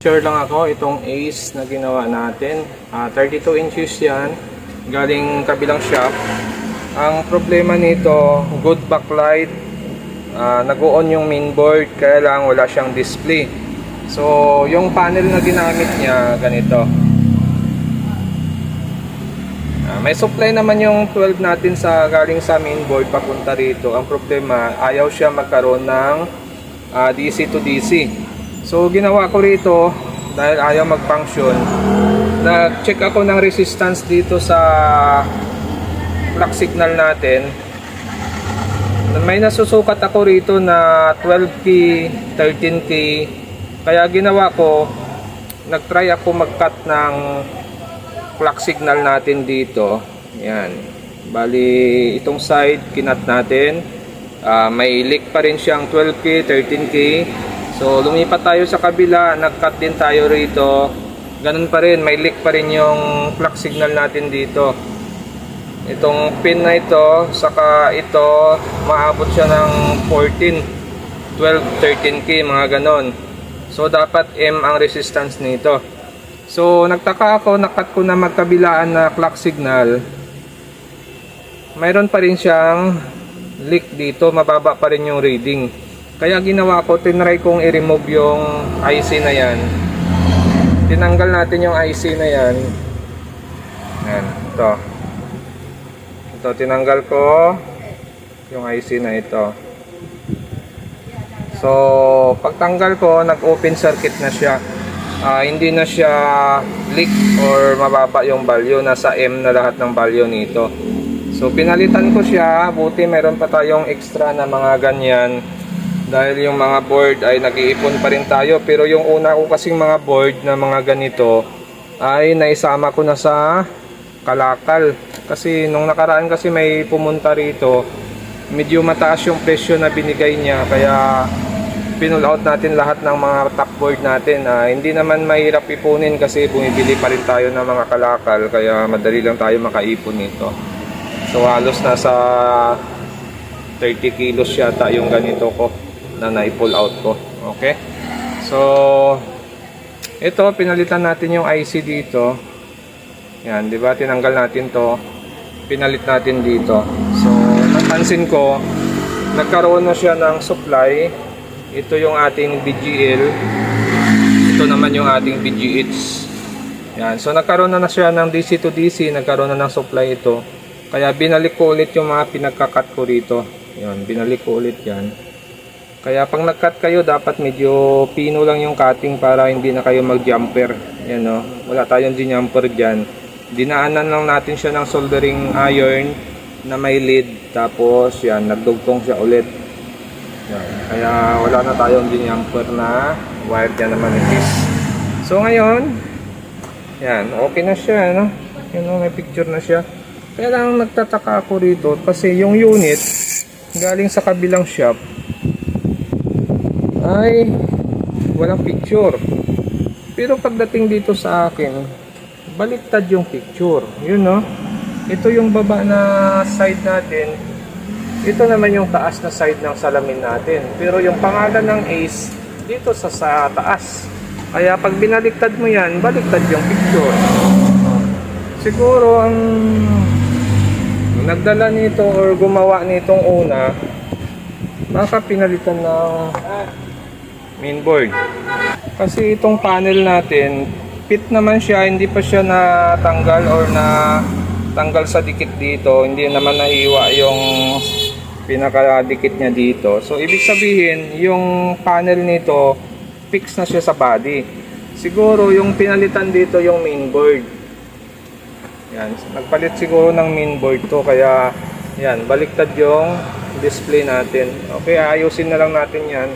Share lang ako itong Ace na ginawa natin. 32 inches yan, galing kabilang shop. Ang problema nito, good backlight, nag-on yung mainboard, kaya lang wala siyang display. So yung panel na ginamit niya ganito. May supply naman yung 12 natin sa galing sa mainboard papunta rito. Ang problema, ayaw siya magkaroon ng DC to DC. So ginawa ko rito, dahil ayaw mag-function, nag-check ako ng resistance dito sa clock signal natin. May nasusukat ako rito na 12K, 13K. Kaya ginawa ko, nag-try ako mag-cut ng clock signal natin dito. Yan. Bali, itong side, kinat natin. May leak pa rin siyang 12K, 13K. So lumipat tayo sa kabila, nag-cut din tayo rito. Ganun pa rin, may leak pa rin yung clock signal natin dito. Itong pin na ito, saka ito, maabot siya ng 14, 12, 13K, mga ganon. So dapat M ang resistance nito. So nagtaka ako, nakat ko na magkabilaan na clock signal. Mayroon pa rin siyang leak dito, mababa pa rin yung reading. Kaya ginawa ko, tinry kong i-remove yung IC na yan. Tinanggal natin yung IC na yan. Yan, ito. Ito, tinanggal ko yung IC na ito. So, pagtanggal ko, nag-open circuit na siya. Hindi na siya leak or mababa yung value. Nasa M na lahat ng value nito. So, pinalitan ko siya. Buti meron pa tayong extra na mga ganyan. Dahil yung mga board ay nag-iipon pa rin tayo. Pero yung una ko kasing mga board na mga ganito ay naisama ko na sa kalakal. Kasi nung nakaraan kasi may pumunta rito, medyo mataas yung presyo na binigay niya. Kaya pinull out natin lahat ng mga top board natin. Hindi naman mahirap ipunin kasi bumibili pa rin tayo ng mga kalakal. Kaya madali lang tayo makaipon nito. So halos nasa 30 kilos yata yung ganito ko na na-pull out ko. Okay? So ito, pinalitan natin yung IC dito. Yan, di ba? Tinanggal natin to. Pinalit natin dito. So napansin ko, nagkaroon na siya ng supply. Ito yung ating BGL. Ito naman yung ating BGH. Yan. So nagkaroon na siya ng DC to DC. Nagkaroon na ng supply ito. Kaya binalik ko ulit yung mga pinagkakat ko rito. Yan, binalik ko ulit yan. Kaya pag nag-cut kayo, dapat medyo pino lang yung cutting para hindi na kayo mag-jumper. Yan, no? Wala tayong jumper dyan. Dinaanan lang natin siya ng soldering iron na may lead. Tapos yan, nagdugtong siya ulit. Yan. Kaya wala na tayong jumper na wire dyan na manipis. So ngayon, yan, okay na siya, no? Yan, no? May picture na siya. Kaya lang nagtataka ako rito kasi yung unit galing sa kabilang shop ay walang picture. Pero pagdating dito sa akin, baliktad yung picture. Yun, no? Ito yung baba na side natin. Ito naman yung taas na side ng salamin natin. Pero yung pangalan ng Ace dito sa taas. Kaya pag binaliktad mo yan, baliktad yung picture. Siguro ang nagdala nito or gumawa nitong una, baka pinalitan ng mainboard. Kasi itong panel natin, fit naman siya, hindi pa siya natanggal or natanggal sa dikit dito. Hindi naman nahiwa yung pinakadikit niya dito. So ibig sabihin, yung panel nito, fix na siya sa body. Siguro yung pinalitan dito yung mainboard. Yan, nagpalit siguro ng mainboard to, kaya yan, baliktad yung display natin. Okay, ayusin na lang natin yan.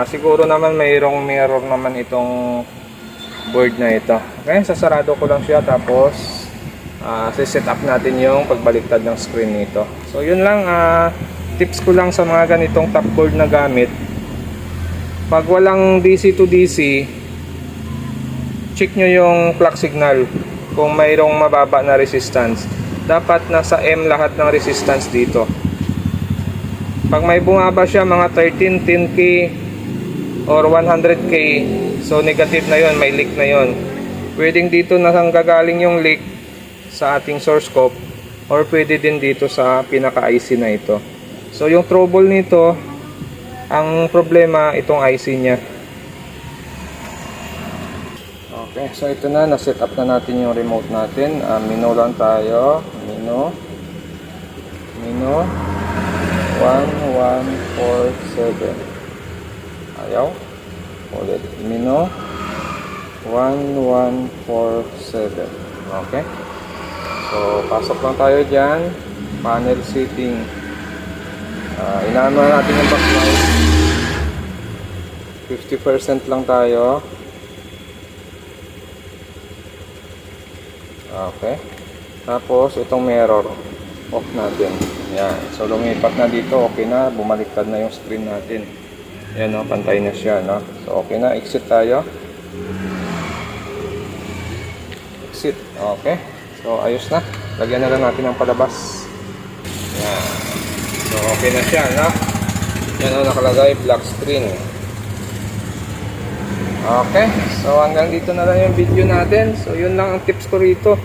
Siguro naman mayroong mirror naman itong board na ito. Okay, sasarado ko lang siya, tapos set up natin yung pagbaliktad ng screen nito. So yun lang, tips ko lang sa mga ganitong top board na gamit. Pag walang DC to DC, check nyo yung clock signal kung mayroong mababa na resistance. Dapat nasa M lahat ng resistance dito. Pag may bumaba siya mga 13, 10K, or 100k, so negative na yon, may leak na yon. Pwedeng dito na gagaling yung leak sa ating source scope, or pwede din dito sa pinaka IC na ito. So yung trouble nito, ang problema itong IC nya. Okay, so ito na, na-set up na natin yung remote natin. Mino lang tayo. Mino 1147. Ayaw. Ulit. Mino 1147. Okay. So, pasok lang tayo dyan. Panel setting. Inaano natin yung backlight. 50% lang tayo. Okay. Tapos, itong mirror, off natin. Yan. So, lumipat na dito. Okay na. Bumaliktad na yung screen natin. Yan, no? Pantay na siya, no? So, okay na. Exit tayo. Exit. Okay. So, ayos na. Lagyan na lang natin ng palabas. Yan. So, okay na siya, no? Yan, no? Nakalagay black screen. Okay. So, hanggang dito na lang yung video natin. So, yun lang ang tips ko rito.